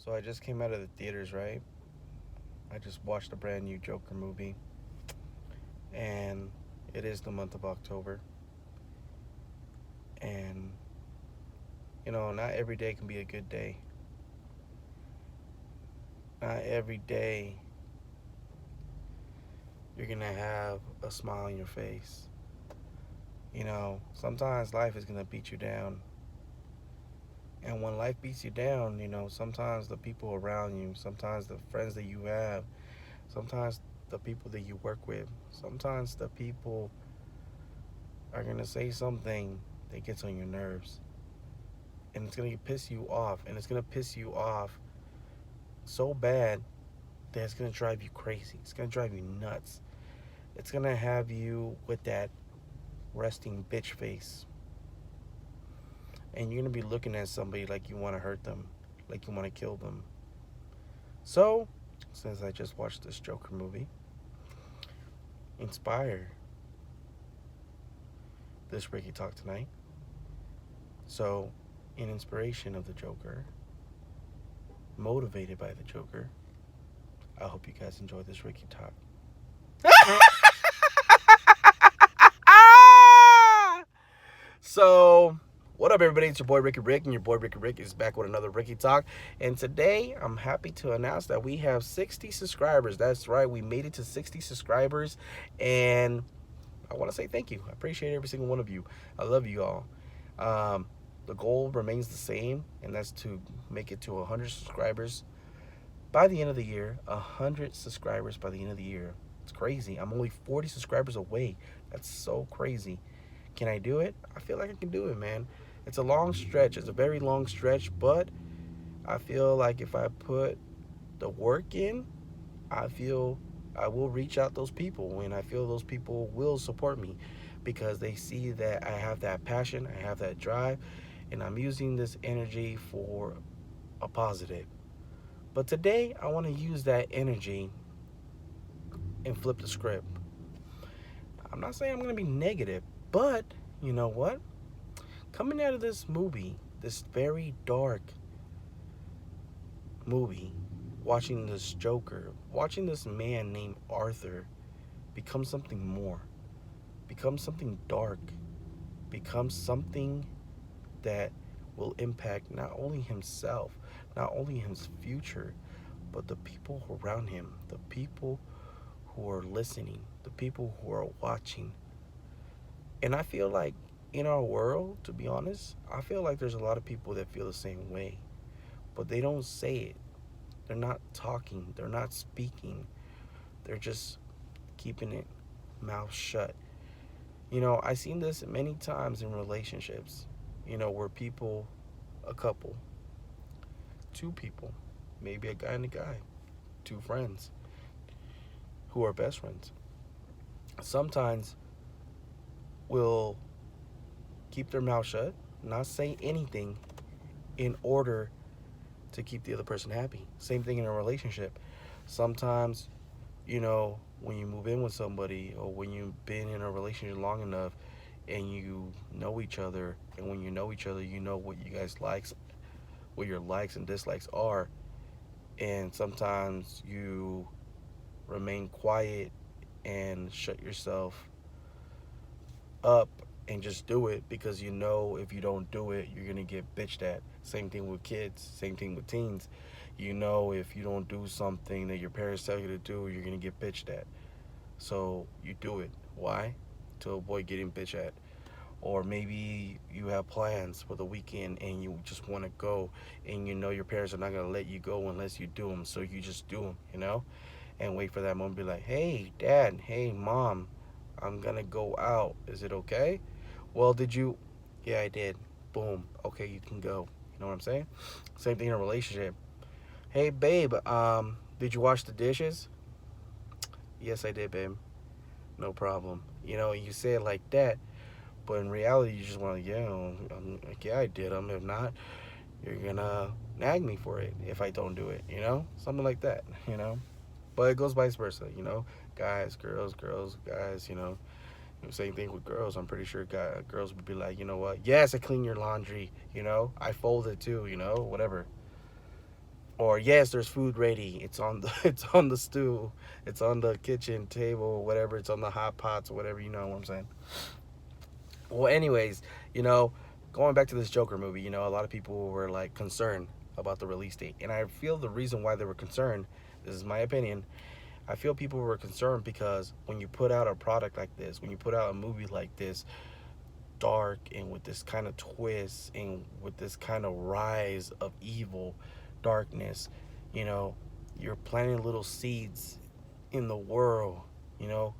So I just came out of the theaters, right? I just watched a brand new Joker movie, and it is the month of October. And not every day can be a good day. Not every day you're gonna have a smile on your face. Sometimes life is gonna beat you down. And when life beats you down, sometimes the people around you, sometimes the friends that you have, sometimes the people that you work with, sometimes the people are going to say something that gets on your nerves. And it's going to piss you off. And it's going to piss you off so bad that it's going to drive you crazy. It's going to drive you nuts. It's going to have you with that resting bitch face. And you're going to be looking at somebody like you want to hurt them, like you want to kill them. So, since I just watched this Joker movie, inspired this Ricky Talk tonight. So, in inspiration of the Joker, motivated by the Joker, I hope you guys enjoy this Ricky Talk. So, what up, everybody? It's your boy Ricky Rick, and your boy Ricky Rick is back with another Ricky Talk. And today, I'm happy to announce that we have 60 subscribers. That's right, we made it to 60 subscribers, and I want to say thank you. I appreciate every single one of you. I love you all. The goal remains the same, and that's to make it to 100 subscribers by the end of the year. 100 subscribers by the end of the year. It's crazy. I'm only 40 subscribers away. That's so crazy. Can I do it? I feel like I can do it, man. It's a long stretch. It's a very long stretch, but I feel like if I put the work in, I feel I will reach out those people, and I feel those people will support me because they see that I have that passion, I have that drive, and I'm using this energy for a positive. But today, I want to use that energy and flip the script. I'm not saying I'm going to be negative, but you know what? Coming out of this movie, this very dark movie, watching this Joker, watching this man named Arthur become something more, become something dark, become something that will impact not only himself, not only his future, but the people around him, the people who are listening, the people who are watching. And I feel like in our world, to be honest, I feel like there's a lot of people that feel the same way, but they don't say it. They're not talking, they're not speaking, they're just keeping it mouth shut. I've seen this many times in relationships, where people, a couple, two people, maybe a guy and a guy, two friends who are best friends, sometimes will keep their mouth shut, not say anything in order to keep the other person happy. Same thing in a relationship. Sometimes, when you move in with somebody or when you've been in a relationship long enough and you know each other, and when you know each other, you know what you guys likes, what your likes and dislikes are, and sometimes you remain quiet and shut yourself up and just do it because you know if you don't do it, you're gonna get bitched at. Same thing with kids, same thing with teens. If you don't do something that your parents tell you to do, you're gonna get bitched at. So you do it. Why? To avoid getting bitched at. Or maybe you have plans for the weekend and you just want to go, and your parents are not gonna let you go unless you do them. So you just do them, and wait for that moment. Be like, hey, dad, hey, mom, I'm gonna go out. Is it okay? Well, did you? Yeah, I did. Boom. Okay, you can go. You know what I'm saying? Same thing in a relationship. Hey, babe, did you wash the dishes? Yes, I did, babe. No problem. You say it like that, but in reality, you just want to, yeah, I did them. If not, you're gonna nag me for it if I don't do it. Something like that. But it goes vice versa. Guys, girls, guys. Same thing with girls. I'm pretty sure girls would be like, you know what? Yes, I clean your laundry. I fold it too. Whatever. Or yes, there's food ready. It's on the it's on the stew. It's on the kitchen table, whatever. It's on the hot pots or whatever. You know what I'm saying? Well, anyways, you know, going back to this Joker movie, you know, a lot of people were like concerned about the release date, and I feel the reason why they were concerned. This is my opinion. I feel people were concerned because when you put out a product like this, when you put out a movie like this, dark and with this kind of twist and with this kind of rise of evil, darkness, you know, you're planting little seeds in the world, you know,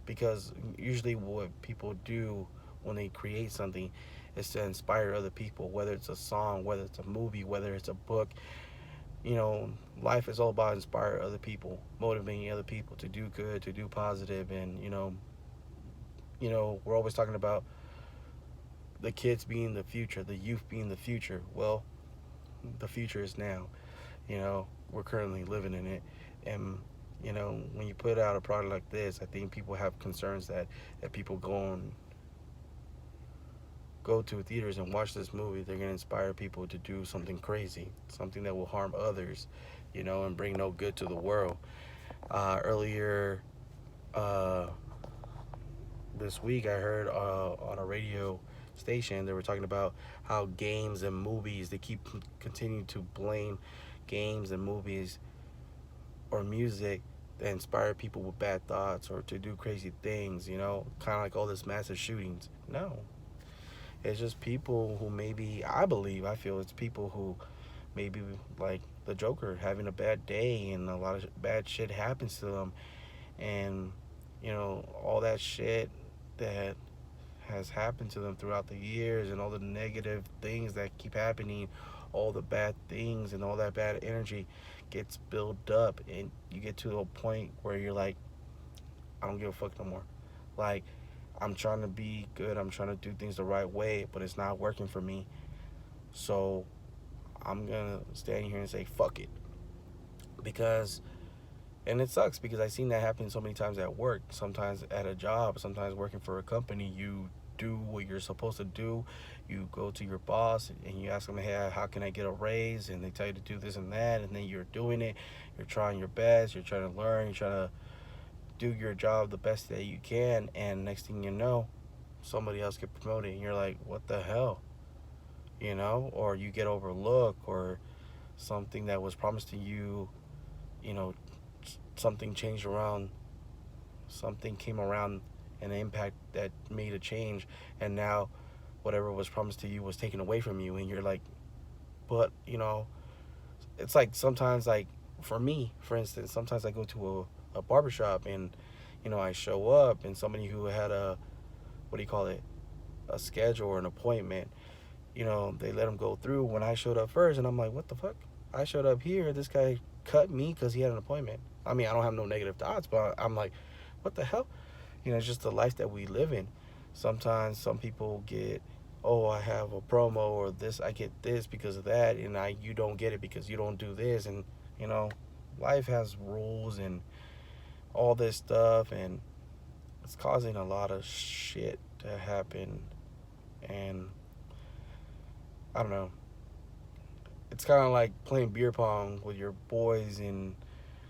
because usually what people do when they create something is to inspire other people, whether it's a song, whether it's a movie, whether it's a book. You know, life is all about inspiring other people, motivating other people to do good, to do positive, and we're always talking about the kids being the future, the youth being the future. Well, the future is now. You know, we're currently living in it, and when you put out a product like this, I think people have concerns that people go to theaters and watch this movie, they're gonna inspire people to do something crazy, something that will harm others, and bring no good to the world. Earlier uh, this week, I heard on a radio station they were talking about how games and movies they keep continuing to blame games and movies or music that inspire people with bad thoughts or to do crazy things, kind of like all this massive shootings. No, it's just people who maybe, I feel it's people who maybe like the Joker having a bad day and a lot of bad shit happens to them. And, all that shit that has happened to them throughout the years and all the negative things that keep happening, all the bad things and all that bad energy gets built up. And you get to a point where you're like, I don't give a fuck no more. Like, I'm trying to be good. I'm trying to do things the right way, but it's not working for me. So I'm gonna stand here and say fuck it, because and it sucks because I've seen that happen so many times at work, sometimes at a job, sometimes working for a company. You do what you're supposed to do. You go to your boss and you ask them, hey, how can I get a raise? And they tell you to do this and that, and then you're doing it. You're trying your best. You're trying to learn. You're trying to do your job the best that you can, and next thing you know, somebody else get promoted, and you're like, what the hell, or you get overlooked, or something that was promised to you, you know, something changed around, something came around, an impact that made a change, and now whatever was promised to you was taken away from you, and you're like, but it's like sometimes, like for me, for instance, sometimes I go to a barbershop and I show up and somebody who had a, what do you call it, a schedule or an appointment, they let him go through when I showed up first, and I'm like, what the fuck? I showed up here, this guy cut me because he had an appointment. I mean, I don't have no negative thoughts, but I'm like, what the hell? It's just the life that we live in. Sometimes some people get, oh, I have a promo or this, I get this because of that, and you don't get it because you don't do this, and you know, life has rules and all this stuff, and it's causing a lot of shit to happen, and I don't know. It's kind of like playing beer pong with your boys and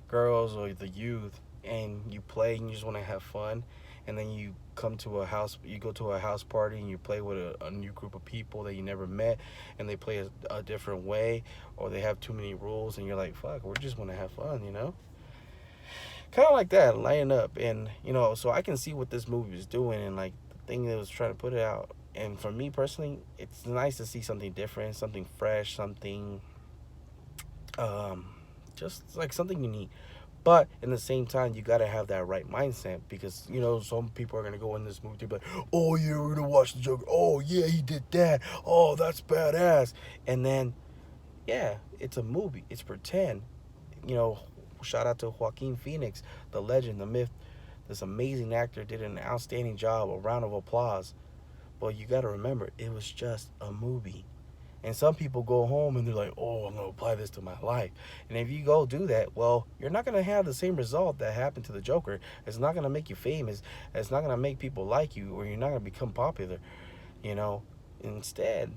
girls or the youth, and you play and you just want to have fun, and then you go to a house party and you play with a new group of people that you never met, and they play a different way, or they have too many rules, and you're like, fuck, we just want to have fun. Kind of like that, lighten up, and so I can see what this movie is doing, and like the thing that was trying to put it out. And for me personally, it's nice to see something different, something fresh, something um, just like something unique. But in the same time, you gotta have that right mindset, because some people are gonna go in this movie to be like, "Oh yeah, we're gonna watch the Joker. Oh yeah, he did that. Oh, that's badass." And then, yeah, it's a movie. It's pretend. You know, Shout out to Joaquin Phoenix, the legend, the myth. This amazing actor did an outstanding job. A round of applause. But you gotta remember, it was just a movie. And some people go home and they're like, oh, I'm going to apply this to my life. And if you go do that, well, you're not going to have the same result that happened to the Joker. It's not going to make you famous. It's not going to make people like you, or you're not going to become popular. You know, Instead,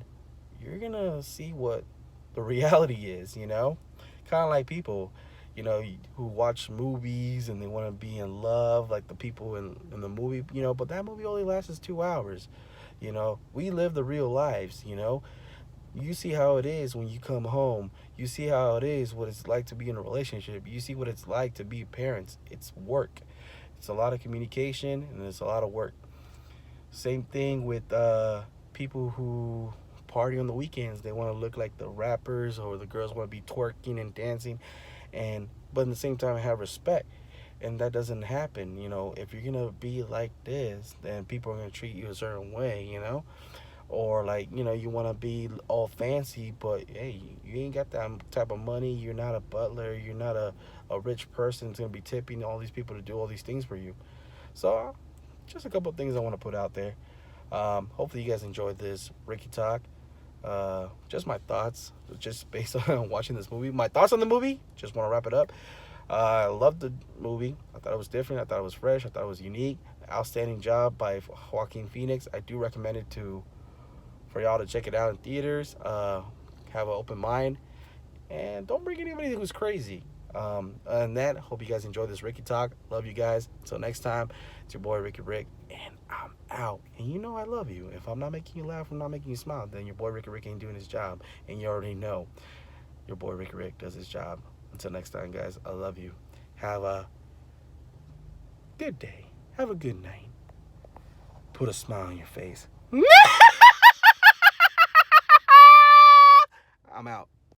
you're going to see what the reality is, Kind of like people, who watch movies and they want to be in love, like the people in the movie, but that movie only lasts 2 hours. We live the real lives. You see how it is when you come home. You see how it is, what it's like to be in a relationship. You see what it's like to be parents. It's work. It's a lot of communication and it's a lot of work. Same thing with people who party on the weekends. They want to look like the rappers, or the girls want to be twerking and dancing, but at the same time have respect. And that doesn't happen. If you're gonna be like this, then people are gonna treat you a certain way. Or like, you want to be all fancy, but hey, you ain't got that type of money. You're not a butler. You're not a rich person that's gonna be tipping all these people to do all these things for you. So just a couple of things I want to put out there. Hopefully you guys enjoyed this Ricky talk. Just my thoughts, just based on watching this movie. My thoughts on the movie. Just want to wrap it up. I loved the movie. I thought it was different. I thought it was fresh. I thought it was unique. Outstanding job by Joaquin Phoenix. I do recommend it for y'all to check it out in theaters. Have an open mind, and don't bring anybody who's crazy. And that, hope you guys enjoyed this Ricky talk. Love you guys. Until next time, it's your boy Ricky Rick, and I'm out. And I love you. If I'm not making you laugh, I'm not making you smile, then your boy Ricky Rick ain't doing his job. And you already know your boy Ricky Rick does his job. Until next time, guys, I love you. Have a good day. Have a good night. Put a smile on your face. I'm out.